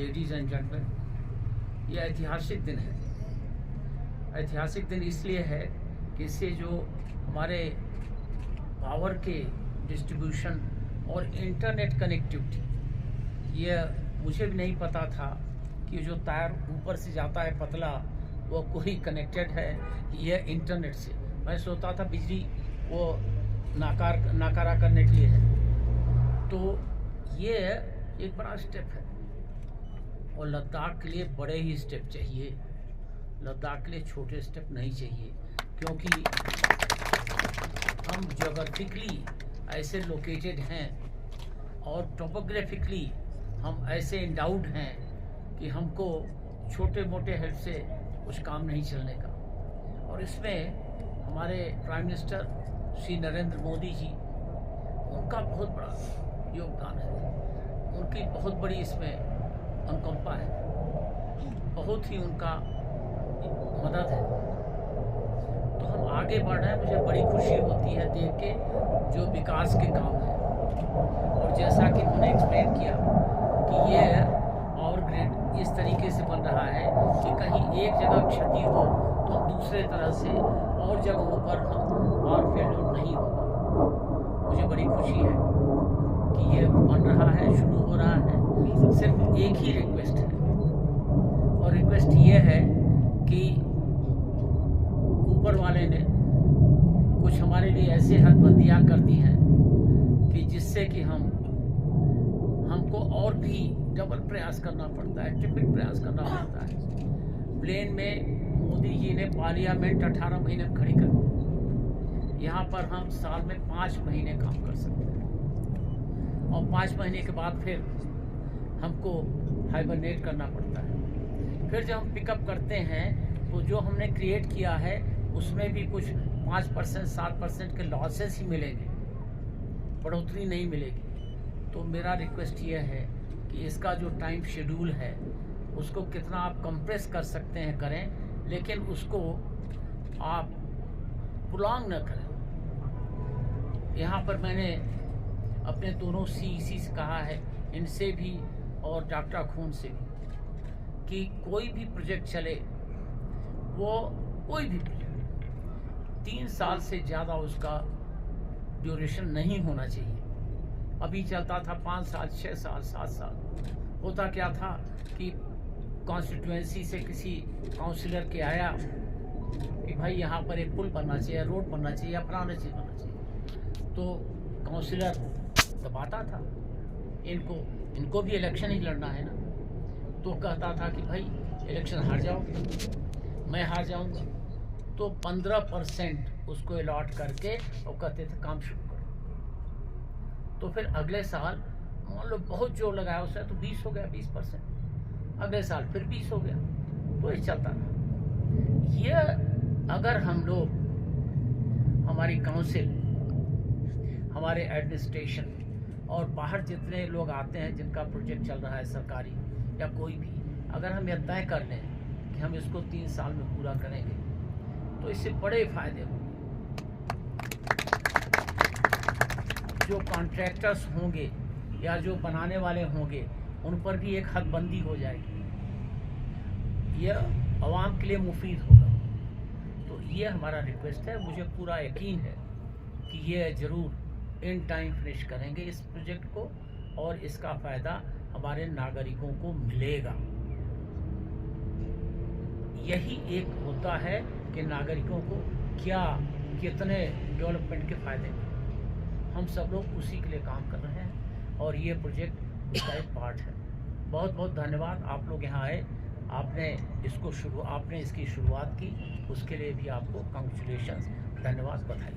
Ladies and gentleman, ये ऐतिहासिक दिन है। ऐतिहासिक दिन इसलिए है कि इससे जो हमारे पावर के डिस्ट्रीब्यूशन और इंटरनेट कनेक्टिविटी, ये मुझे भी नहीं पता था कि जो तार ऊपर से जाता है पतला, वो कोई कनेक्टेड है ये इंटरनेट से। मैं सोचता था बिजली वो नाकारा करने के लिए है। तो ये एक बड़ा स्टेप है और लद्दाख के लिए बड़े ही स्टेप चाहिए। लद्दाख के लिए छोटे स्टेप नहीं चाहिए, क्योंकि हम जोग्राफिकली ऐसे लोकेटेड हैं और टोपोग्राफिकली हम ऐसे इंडाउड हैं कि हमको छोटे मोटे हेल्प से कुछ काम नहीं चलने का। और इसमें हमारे प्राइम मिनिस्टर श्री नरेंद्र मोदी जी, उनका बहुत बड़ा योगदान है, उनकी बहुत बड़ी इसमें अनुकंपा है, बहुत ही उनका मदद है। तो हम आगे बढ़ रहे हैं। मुझे बड़ी खुशी होती है देख के जो विकास के काम हैं। और जैसा कि उन्होंने एक्सप्लेन किया कि ये पावर ग्रिड इस तरीके से बन रहा है कि कहीं एक जगह क्षति हो तो हम दूसरे तरह से और जगहों पर पावर फेल्यूर नहीं होगा। मुझे बड़ी खुशी है कि ये बन रहा है, शुरू हो रहा है। सिर्फ एक ही रिक्वेस्ट है, और रिक्वेस्ट ये है कि ऊपर वाले ने कुछ हमारे लिए ऐसे हदबंदियाँ कर दी हैं कि जिससे कि हमको और भी डबल प्रयास करना पड़ता है, ट्रिपल प्रयास करना पड़ता है। प्लेन में मोदी जी ने पार्लियामेंट 18 महीने में खड़ी कर दी। यहाँ पर हम साल में 5 महीने काम कर सकते हैं, और 5 महीने के बाद फिर हमको हाइबरनेट करना पड़ता है। फिर जब हम पिकअप करते हैं तो जो हमने क्रिएट किया है उसमें भी कुछ 5% 7% के लॉसेस ही मिलेंगे, बढ़ोतरी नहीं मिलेगी। तो मेरा रिक्वेस्ट ये है कि इसका जो टाइम शेड्यूल है उसको कितना आप कंप्रेस कर सकते हैं करें, लेकिन उसको आप प्रोलॉन्ग न करें। यहाँ पर मैंने अपने दोनों CEC से कहा है, इनसे भी और डॉक्टर खून से भी, कि कोई भी प्रोजेक्ट चले, वो कोई भी प्रोजेक्ट 3 साल से ज़्यादा उसका ड्यूरेशन नहीं होना चाहिए। अभी चलता था 5 साल, 6 साल, 7 साल। होता क्या था कि कॉन्स्टिट्यूएंसी से किसी काउंसिलर के आया कि भाई यहाँ पर एक पुल बनना चाहिए, रोड बनना चाहिए, या फलाना चीज़ बनना चाहिए, तो काउंसिलर दबाता था। इनको भी इलेक्शन ही लड़ना है ना, तो कहता था कि भाई इलेक्शन हार जाओ, मैं हार जाऊंगा, तो 15% उसको अलॉट करके और कहते थे काम शुरू करो। तो फिर अगले साल मान लो बहुत जोर लगाया उसने, तो 20 हो गया, 20%। अगले साल फिर 20 हो गया, तो ये चलता था। ये अगर हम लोग, हमारी काउंसिल, हमारे एडमिनिस्ट्रेशन और बाहर जितने लोग आते हैं जिनका प्रोजेक्ट चल रहा है सरकारी या कोई भी, अगर हम यह तय कर लें कि हम इसको 3 साल में पूरा करेंगे, तो इससे बड़े फायदे होंगे। जो कॉन्ट्रैक्टर्स होंगे या जो बनाने वाले होंगे, उन पर भी एक हदबंदी हो जाएगी। यह आवाम के लिए मुफीद होगा। तो ये हमारा रिक्वेस्ट है। मुझे पूरा यकीन है कि ये ज़रूर इन टाइम फिनिश करेंगे इस प्रोजेक्ट को, और इसका फ़ायदा हमारे नागरिकों को मिलेगा। यही एक होता है कि नागरिकों को कितने डेवलपमेंट के फ़ायदे मिले। हम सब लोग उसी के लिए काम कर रहे हैं, और ये प्रोजेक्ट इसका एक पार्ट है। बहुत बहुत धन्यवाद, आप लोग यहाँ आए, आपने इसकी शुरुआत की, उसके लिए भी आपको कांग्रेचुलेशंस, धन्यवाद, बधाई।